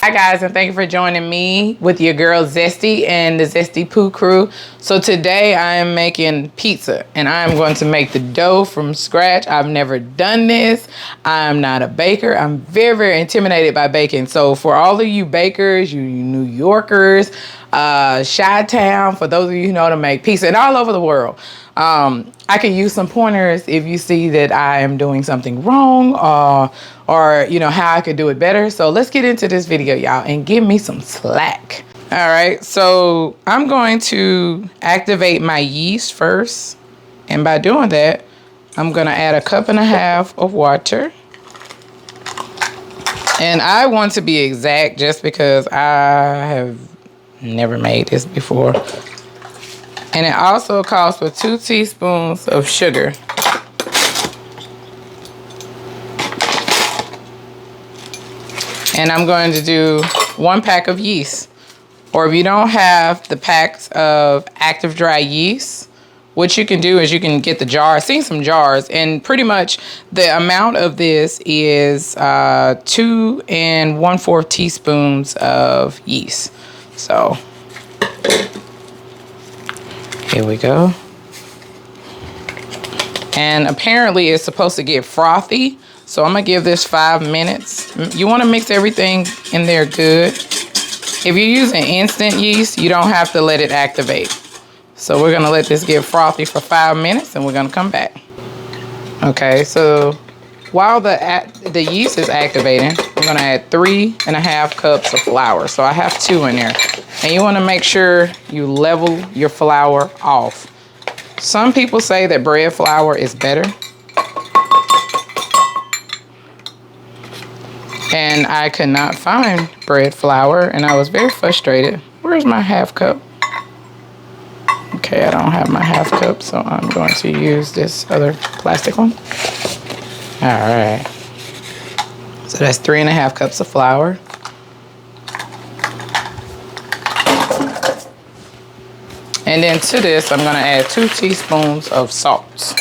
Hi guys, and thank you for joining me with your girl Zesty and the Zesty Pooh crew. So today I am making pizza and I am going to make the dough from scratch. I've never done this. I'm not a baker. I'm very intimidated by baking. So for all of you bakers, you New Yorkers, Chi-Town, for those of you who know how to make pizza, and all over the world, I could use some pointers if you see that I am doing something wrong or you know how I could do it better. So let's get into this video, y'all, and give me some slack. All right, so I'm going to activate my yeast first, and by doing that, I'm gonna add 1.5 cups of water. And I want to be exact just because I have never made this before. And it also calls for 2 teaspoons of sugar. And I'm going to do 1 pack of yeast. Or if you don't have the packs of active dry yeast, what you can do is you can get the jar. I've seen some jars, and pretty much the amount of this is 2 1/4 teaspoons of yeast. So here we go. And apparently it's supposed to get frothy. So I'm gonna give this 5 minutes. You wanna mix everything in there good. If you're using instant yeast, you don't have to let it activate. So we're gonna let this get frothy for 5 minutes and we're gonna come back. Okay, so while the yeast is activating, I'm gonna add 3.5 cups of flour. So I have 2 in there. And you wanna make sure you level your flour off. Some people say that bread flour is better. And I could not find bread flour and I was very frustrated. Where's my 1/2 cup? Okay, I don't have my 1/2 cup, so I'm going to use this other plastic one. All right. So that's 3.5 cups of flour. And then to this, I'm gonna add 2 teaspoons of salt.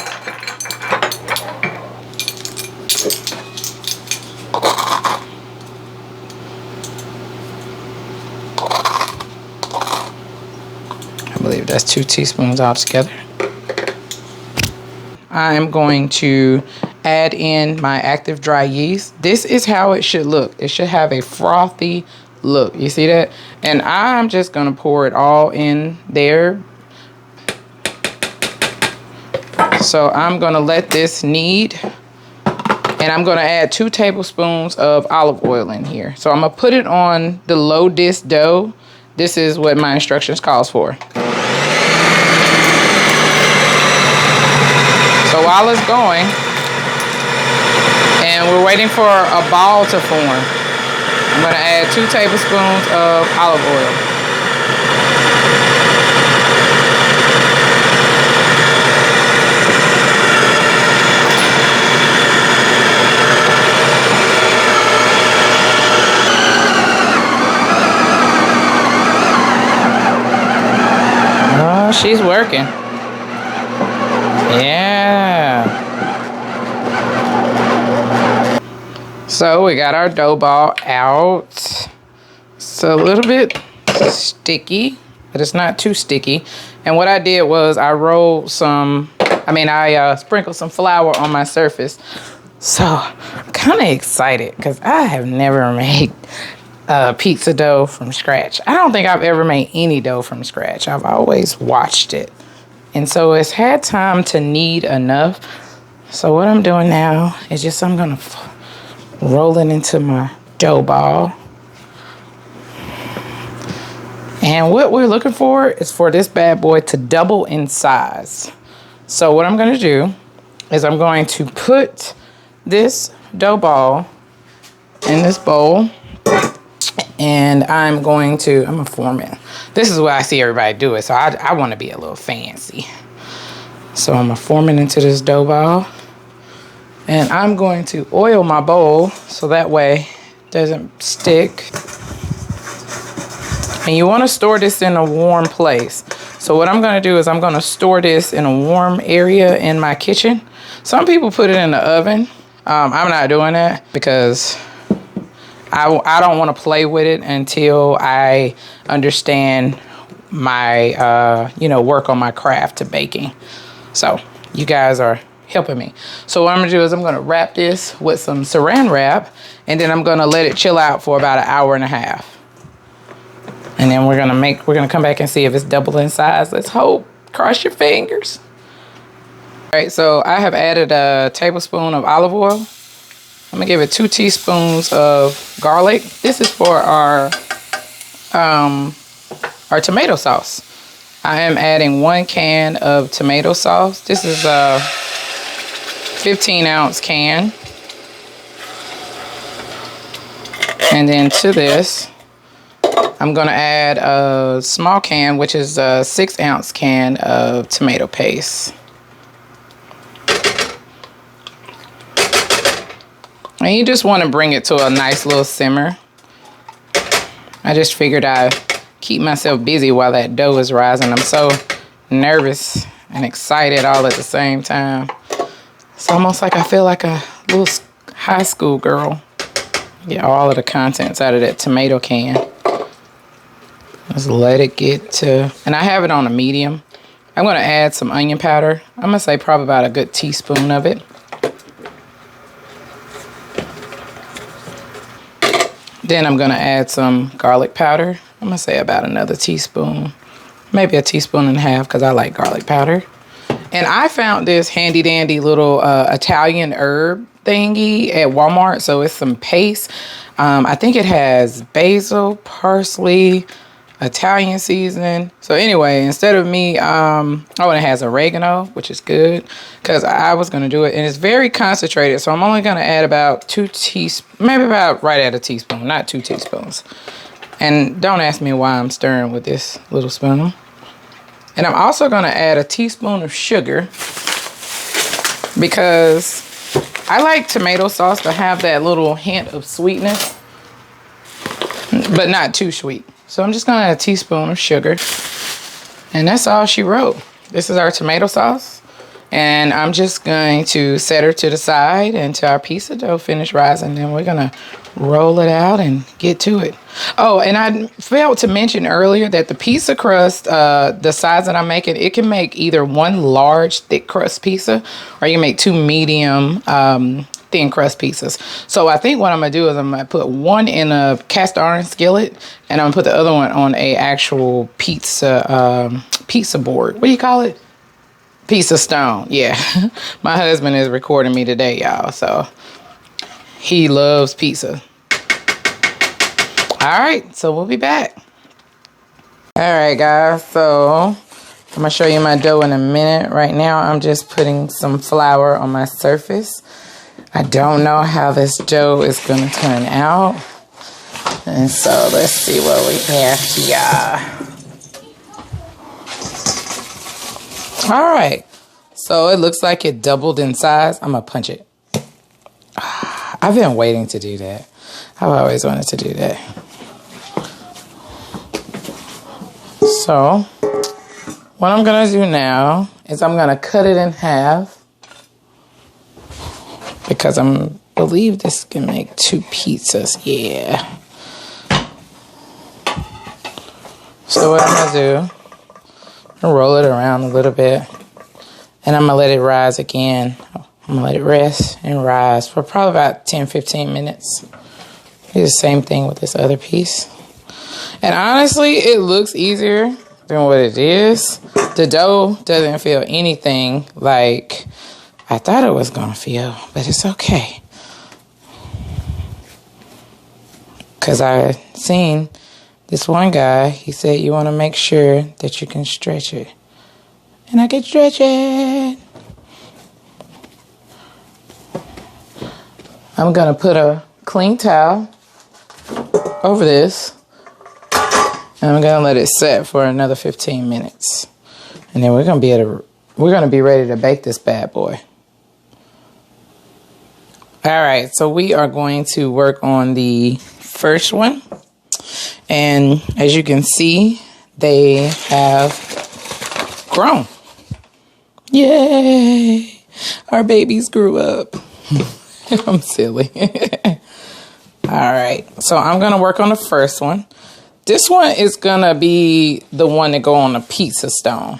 I believe that's 2 teaspoons altogether. I'm going to add in my active dry yeast. This is how it should look. It should have a frothy look. You see that? And I'm just gonna pour it all in there. So I'm gonna let this knead, and I'm gonna add 2 tablespoons of olive oil in here. So I'm gonna put it on the low disc dough. This is what my instructions calls for. So while it's going, and we're waiting for a ball to form, I'm gonna add 2 tablespoons of olive oil. Oh, she's working. Yeah. So we got our dough ball out. It's a little bit sticky, but it's not too sticky. And what I did was I sprinkled some flour on my surface. So I'm kind of excited because I have never made pizza dough from scratch. I don't think I've ever made any dough from scratch. I've always watched it. And so it's had time to knead enough. So what I'm doing now is just I'm gonna roll it into my dough ball. And what we're looking for is for this bad boy to double in size. So what I'm gonna do is I'm going to put this dough ball in this bowl, and I'm gonna form it. This is what I see everybody do it, so I wanna be a little fancy. So I'm gonna form it into this dough ball. And I'm going to oil my bowl so that way it doesn't stick. And you want to store this in a warm place. So what I'm going to do is I'm going to store this in a warm area in my kitchen. Some people put it in the oven. I'm not doing that because I don't want to play with it until I understand my, work on my craft to baking. So you guys are helping me. So what I'm gonna do is I'm gonna wrap this with some saran wrap, and then I'm gonna let it chill out for about 1.5 hours. And then we're gonna come back and see if it's double in size. Let's hope. Cross your fingers. All right, so I have added a tablespoon of olive oil. I'm gonna give it 2 teaspoons of garlic. This is for our tomato sauce. I am adding 1 can of tomato sauce. This is a 15-ounce can. And then to this, I'm gonna add a small can, which is a 6-ounce can of tomato paste. And you just want to bring it to a nice little simmer. I just figured I'd keep myself busy while that dough is rising. I'm so nervous and excited all at the same time. It's almost like I feel like a little high school girl. Get all of the contents out of that tomato can. Just let it get to, and I have it on a medium. I'm going to add some onion powder. I'm going to say probably about a good teaspoon of it. Then I'm going to add some garlic powder. I'm going to say about another teaspoon, maybe 1.5 teaspoons because I like garlic powder. And I found this handy dandy little Italian herb thingy at Walmart. So it's some paste. I think it has basil, parsley, Italian seasoning. So anyway, instead of me, and it has oregano, which is good because I was going to do it, and it's very concentrated. So I'm only going to add about 2 teaspoons, maybe about right at a teaspoon, not 2 teaspoons. And don't ask me why I'm stirring with this little spoon. And I'm also going to add 1 teaspoon of sugar because I like tomato sauce to have that little hint of sweetness, but not too sweet. So I'm just going to add 1 teaspoon of sugar. And that's all she wrote. This is our tomato sauce. And I'm just going to set her to the side until our piece of dough finish rising. Then we're going to roll it out and get to it. Oh, and I failed to mention earlier that the pizza crust, the size that I'm making, it can make either 1 large thick crust pizza, or you can make 2 medium thin crust pizzas. So I think what I'm gonna do is I'm gonna put 1 in a cast iron skillet, and I'm gonna put the other one on a actual pizza board. What do you call it? Pizza stone. Yeah. My husband is recording me today, y'all. So he loves pizza. All right, so we'll be back. All right, guys, so I'm gonna show you my dough in a minute. Right now, I'm just putting some flour on my surface. I don't know how this dough is gonna turn out. And so let's see what we have here. All right, so it looks like it doubled in size. I'm gonna punch it. I've been waiting to do that. I've always wanted to do that. So what I'm gonna do now is I'm gonna cut it in half because I believe this can make 2 pizzas. Yeah. So what I'm gonna do, I'll roll it around a little bit, and I'm gonna let it rise again. I'm gonna let it rest and rise for probably about 10-15 minutes. Do the same thing with this other piece. And honestly, it looks easier than what it is. The dough doesn't feel anything like I thought it was gonna feel, but it's okay. Cause I seen this one guy, he said you wanna make sure that you can stretch it. And I can stretch it. I'm gonna put a clean towel over this, and I'm gonna let it set for another 15 minutes, and then we're gonna be ready to bake this bad boy. All right, so we are going to work on the first one, and as you can see, they have grown. Yay! Our babies grew up. I'm silly. All right, so I'm gonna work on the first one. This one is gonna be the one that go on a pizza stone.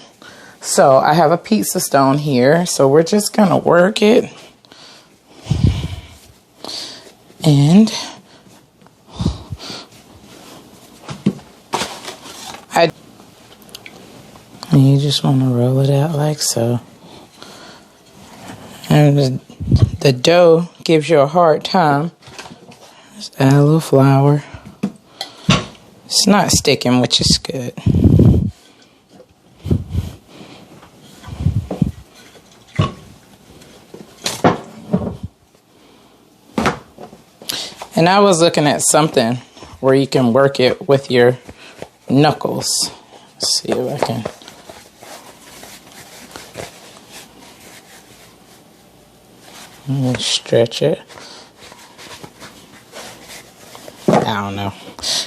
So I have a pizza stone here, so we're just gonna work it. And you just want to roll it out like so. And the dough gives you a hard time. Just add a little flour. It's not sticking, which is good. And I was looking at something where you can work it with your knuckles. Let's see if I can. Let me stretch it. I don't know.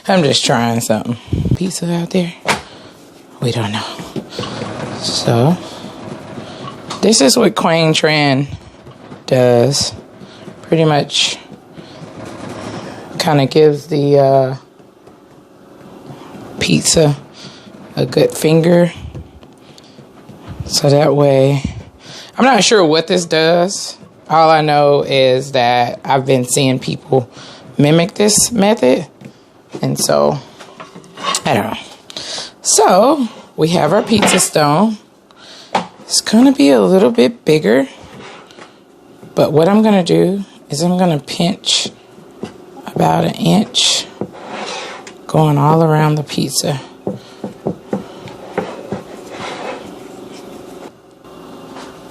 I'm just trying something. Pizza out there? We don't know. So, this is what Quang Tran does. Pretty much kind of gives the pizza a good finger. So that way, I'm not sure what this does. All I know is that I've been seeing people mimic this method. And so, I don't know. So, we have our pizza stone. It's going to be a little bit bigger. But what I'm going to do is I'm going to pinch about 1 inch going all around the pizza.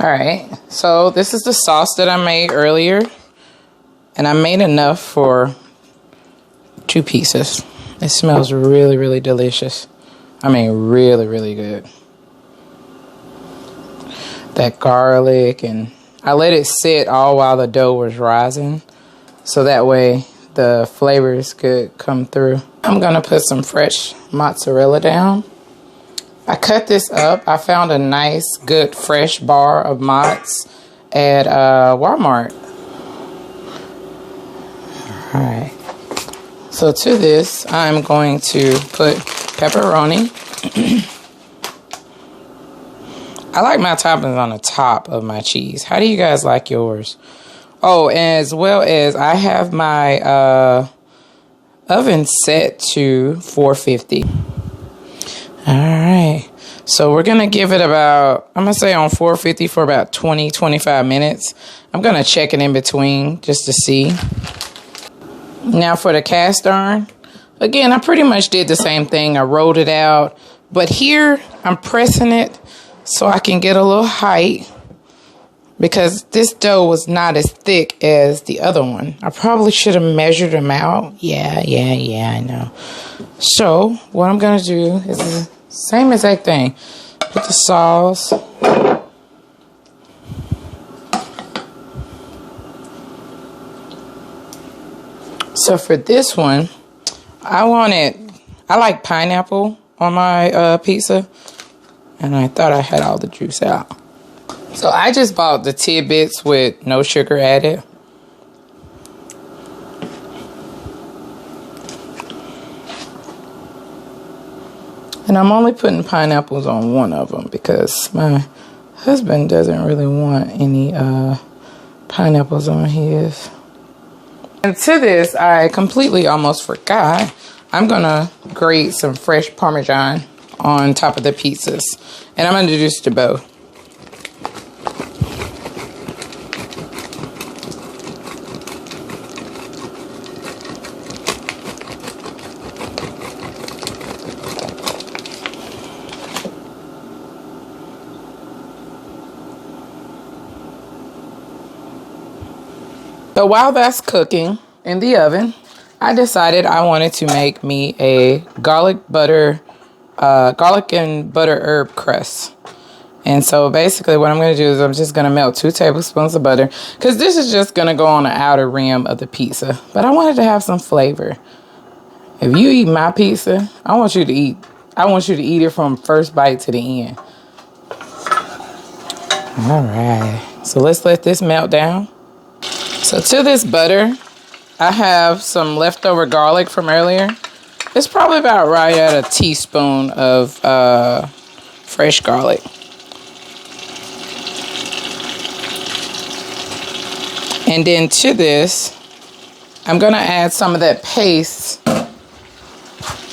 All right, so this is the sauce that I made earlier, and I made enough for 2 pieces. It smells really, really delicious. I mean, really, really good. That garlic, and I let it sit all while the dough was rising, so that way the flavors could come through. I'm gonna put some fresh mozzarella down. I cut this up. I found a nice, good, fresh bar of mozz at Walmart. All right. So to this, I'm going to put pepperoni. I like my toppings on the top of my cheese. How do you guys like yours? Oh, as well as I have my oven set to 450. All right, so we're gonna give it about, I'm gonna say on 450 for about 20-25 minutes. I'm gonna check it in between just to see. Now for the cast iron, again, I pretty much did the same thing. I rolled it out, but here I'm pressing it so I can get a little height because this dough was not as thick as the other one. I probably should have measured them out. Yeah, I know. So what I'm gonna do is the same exact thing. Put the sauce. So for this one, I like pineapple on my pizza, and I thought I had all the juice out. So I just bought the tidbits with no sugar added. And I'm only putting pineapples on one of them because my husband doesn't really want any pineapples on his. And to this, I completely almost forgot. I'm going to grate some fresh parmesan on top of the pizzas. And I'm going to do this to both. So while that's cooking in the oven, I decided I wanted to make me a garlic and butter herb crust. And so basically what I'm going to do is I'm just going to melt 2 tablespoons of butter because this is just going to go on the outer rim of the pizza. But I wanted to have some flavor. If you eat my pizza, I want you to eat it from first bite to the end. All right. So let's let this melt down. So to this butter, I have some leftover garlic from earlier. It's probably about right at a teaspoon of fresh garlic. And then to this, I'm gonna add some of that paste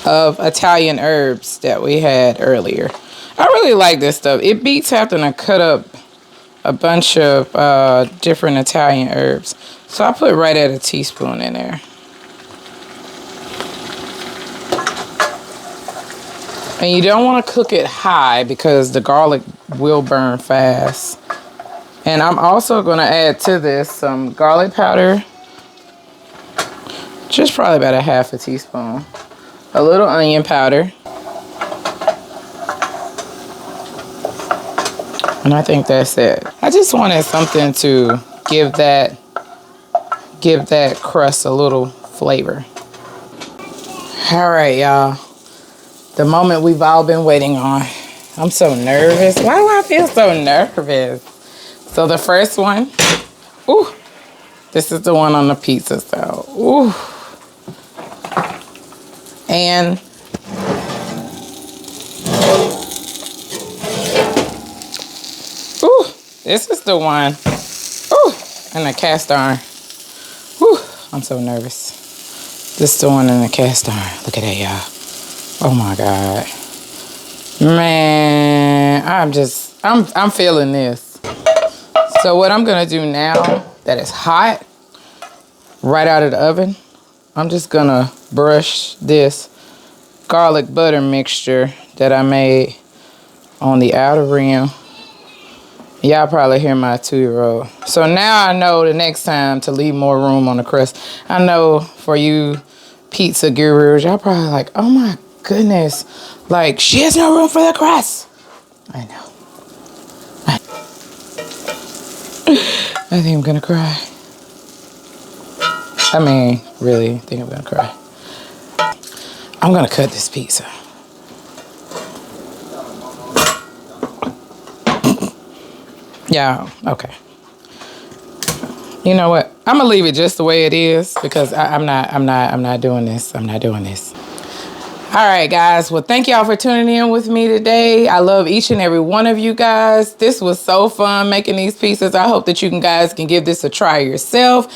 of Italian herbs that we had earlier. I really like this stuff. It beats having to cut up a bunch of different Italian herbs. So I put right at a teaspoon in there. And you don't want to cook it high because the garlic will burn fast. And I'm also going to add to this some garlic powder. Just probably about a half a teaspoon. A little onion powder. And I think that's it. I just wanted something to give that crust a little flavor. All right, y'all. The moment we've all been waiting on. I'm so nervous. Why do I feel so nervous? So the first one, ooh, this is the one on the pizza, so, ooh. And ooh, this is the one, ooh, and the cast iron. Ooh, I'm so nervous. This is the one in the cast iron. Look at that, y'all. Oh my God. Man, I'm feeling this. So what I'm gonna do now that it's hot, right out of the oven, I'm just gonna brush this garlic butter mixture that I made on the outer rim. Y'all probably hear my 2-year-old. So now I know the next time to leave more room on the crust. I know for you pizza gurus, y'all probably like, oh my goodness, like she has no room for the crust. I know. I think I'm gonna cry. I mean, really think I'm gonna cry. I'm gonna cut this pizza. Yeah, okay. You know what? I'm gonna leave it just the way it is because I'm not doing this. I'm not doing this. All right, guys. Well, thank y'all for tuning in with me today. I love each and every one of you guys. This was so fun making these pizzas. I hope that you guys can give this a try yourself.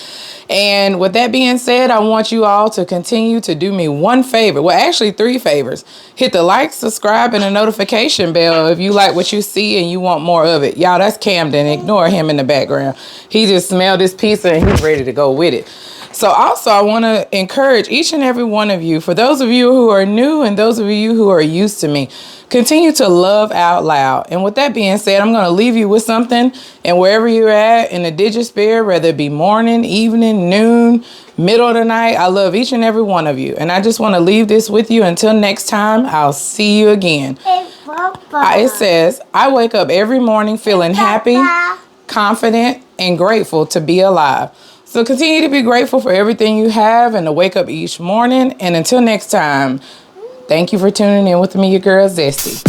And with that being said, I want you all to continue to do me one favor. Well, actually 3 favors. Hit the like, subscribe, and the notification bell if you like what you see and you want more of it. Y'all, that's Camden. Ignore him in the background. He just smelled this pizza and he's ready to go with it. So also, I want to encourage each and every one of you, for those of you who are new and those of you who are used to me, continue to love out loud. And with that being said, I'm going to leave you with something. And wherever you're at in the digisphere, whether it be morning, evening, noon, middle of the night, I love each and every one of you. And I just want to leave this with you. Until next time, I'll see you again. It says, I wake up every morning feeling happy, confident, and grateful to be alive. So continue to be grateful for everything you have and to wake up each morning. And until next time, thank you for tuning in with me, your girl, Zesty.